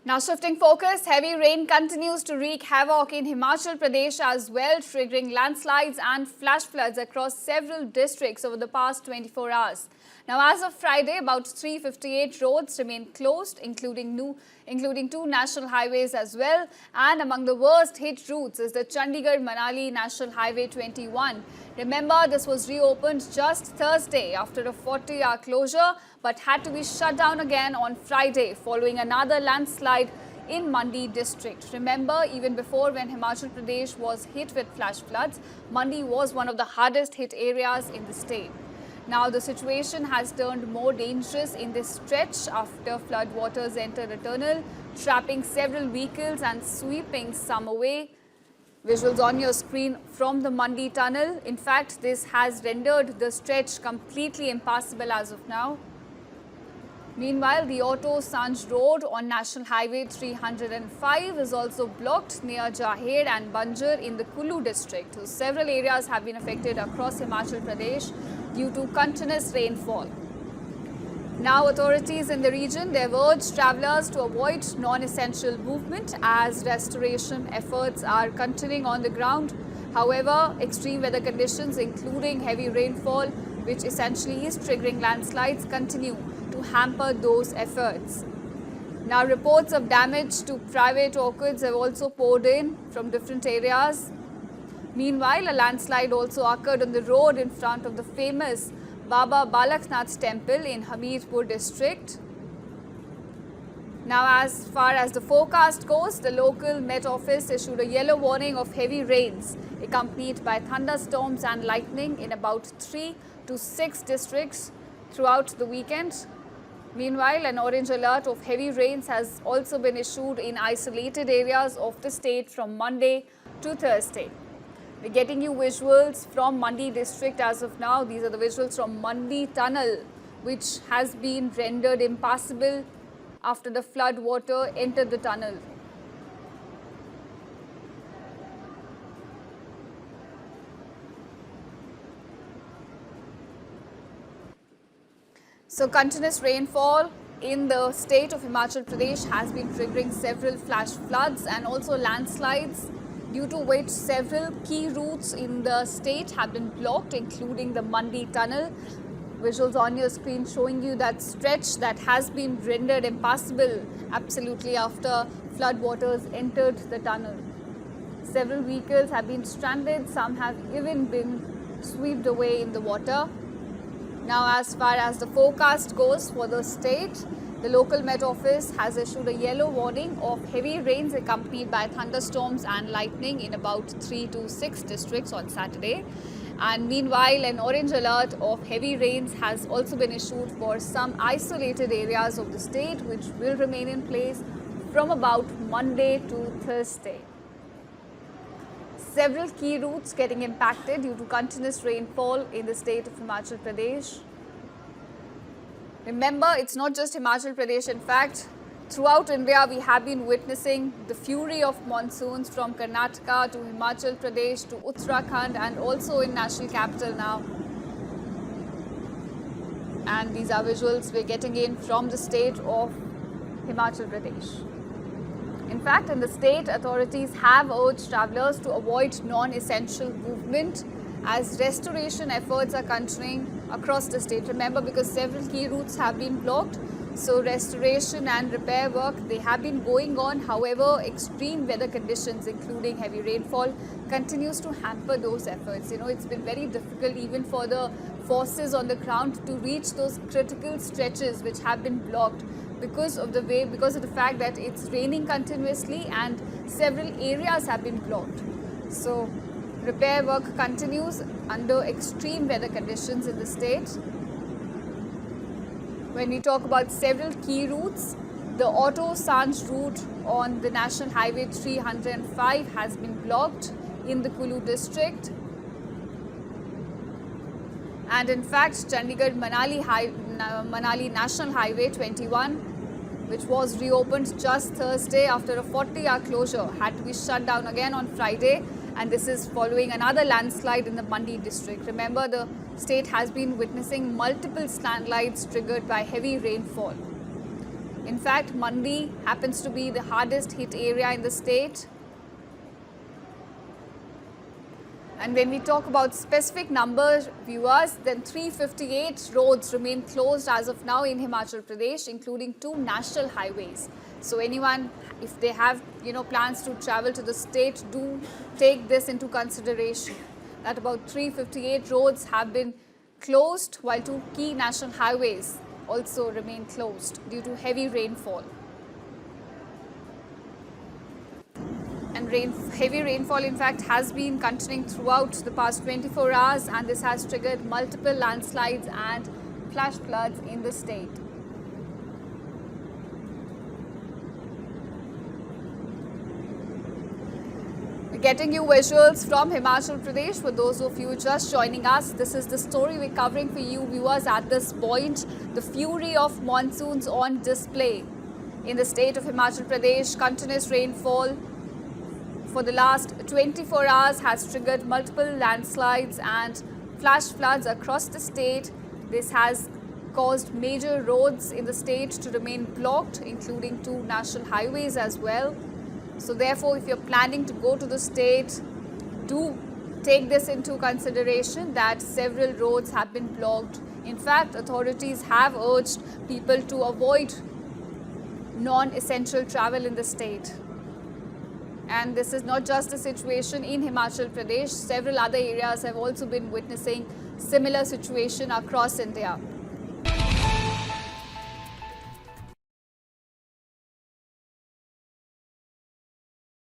Now shifting focus, heavy rain continues to wreak havoc in Himachal Pradesh as well, triggering landslides and flash floods across several districts over the past 24 hours. Now as of Friday, about 358 roads remain closed, including two national highways as well. And among the worst hit routes is the Chandigarh-Manali National Highway 21. Remember, this was reopened just Thursday after a 40-hour closure, but had to be shut down again on Friday following another landslide in Mandi district. Remember, even before, when Himachal Pradesh was hit with flash floods, Mandi was one of the hardest hit areas in the state. Now the situation has turned more dangerous in this stretch after flood waters entered a tunnel, trapping several vehicles and sweeping some away. Visuals on your screen from the Mandi tunnel. In fact, this has rendered the stretch completely impassable as of now. Meanwhile, the Auto Sanj Road on National Highway 305 is also blocked near Jaher and Banjar in the Kulu district. So several areas have been affected across Himachal Pradesh due to continuous rainfall. Now authorities in the region, they've urged travellers to avoid non-essential movement as restoration efforts are continuing on the ground. However, extreme weather conditions including heavy rainfall, which essentially is triggering landslides, continue to hamper those efforts. Now reports of damage to private orchards have also poured in from different areas. Meanwhile, a landslide also occurred on the road in front of the famous Baba Balaknath temple in Hamirpur district. Now as far as the forecast goes, the local Met Office issued a yellow warning of heavy rains accompanied by thunderstorms and lightning in about 3 to 6 districts throughout the weekend. Meanwhile, an orange alert of heavy rains has also been issued in isolated areas of the state from Monday to Thursday. We're getting you visuals from Mandi district as of now. These are the visuals from Mandi tunnel, which has been rendered impassable after the flood water entered the tunnel. So continuous rainfall in the state of Himachal Pradesh has been triggering several flash floods and also landslides, due to which several key routes in the state have been blocked, including the Mandi tunnel. Visuals on your screen showing you that stretch that has been rendered impassable absolutely after flood waters entered the tunnel. Several vehicles have been stranded, some have even been swept away in the water. Now as far as the forecast goes for the state, the local Met Office has issued a yellow warning of heavy rains accompanied by thunderstorms and lightning in about 3 to 6 districts on Saturday. And meanwhile, an orange alert of heavy rains has also been issued for some isolated areas of the state, which will remain in place from about Monday to Thursday. Several key routes getting impacted due to continuous rainfall in the state of Himachal Pradesh. Remember, it's not just Himachal Pradesh. In fact, throughout India, we have been witnessing the fury of monsoons from Karnataka to Himachal Pradesh to Uttarakhand and also in national capital now. And these are visuals we're getting in from the state of Himachal Pradesh. In fact, in the state, authorities have urged travellers to avoid non-essential movement as restoration efforts are continuing across the state. Remember, because several key routes have been blocked, so restoration and repair work, they have been going on. However, extreme weather conditions, including heavy rainfall, continues to hamper those efforts. It's been very difficult even for the forces on the ground to reach those critical stretches which have been blocked because of the fact that it's raining continuously and several areas have been blocked. So repair work continues under extreme weather conditions in the state. When we talk about several key routes, the Auto Sanj route on the National Highway 305 has been blocked in the Kulu district. And in fact, Chandigarh-Manali National Highway 21, which was reopened just Thursday after a 40-hour closure, had to be shut down again on Friday. And this is following another landslide in the Mandi district. Remember, the state has been witnessing multiple landslides triggered by heavy rainfall. In fact, Mandi happens to be the hardest hit area in the state. And when we talk about specific numbers, viewers, then 358 roads remain closed as of now in Himachal Pradesh, including 2 national highways. So anyone, if they have plans to travel to the state, do take this into consideration. That about 358 roads have been closed, while 2 key national highways also remain closed due to heavy rainfall. And heavy rainfall, in fact, has been continuing throughout the past 24 hours, and this has triggered multiple landslides and flash floods in the state. We're getting you visuals from Himachal Pradesh. For those of you just joining us, this is the story we're covering for you viewers at this point. The fury of monsoons on display in the state of Himachal Pradesh. Continuous rainfall for the last 24 hours has triggered multiple landslides and flash floods across the state. This has caused major roads in the state to remain blocked, including 2 national highways as well. So therefore, if you're planning to go to the state, do take this into consideration that several roads have been blocked. In fact, authorities have urged people to avoid non-essential travel in the state. And this is not just a situation in Himachal Pradesh. Several other areas have also been witnessing similar situation across India.